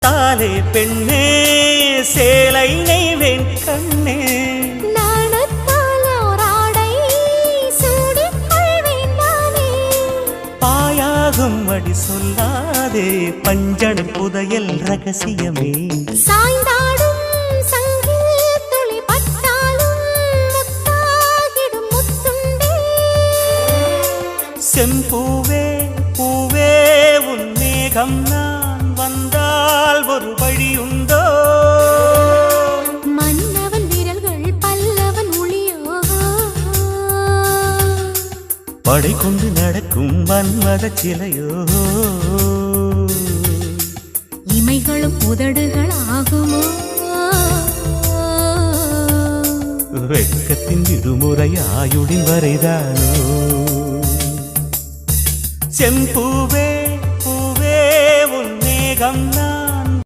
தாலே பெண்ணே சேலை நெய்வேன் கண்ணே பாயாகும் அடி சொல்லாதே பஞ்சணம் புதையல் ரகசியமே சாய்ந்தாடும் சங்கில் துளி பட்டாலும் முத்தாகிடும் முத்துண்டே செம்பூவே பூவே உன் மேகம் நான் வந்தால் ஒரு வழியுண்டோ மன்னவன் விரல்கள் பல்லவன் ஒளியோ படை கொண்டு நடக்கும் வன்மத சிலையோ இமைகளும் உதடுகள் ஆகுமோ வெட்கத்தின் விடுமுறை ஆயுடின் வரைதானோ செம்பூவே பூவே உன் மேகம் நான்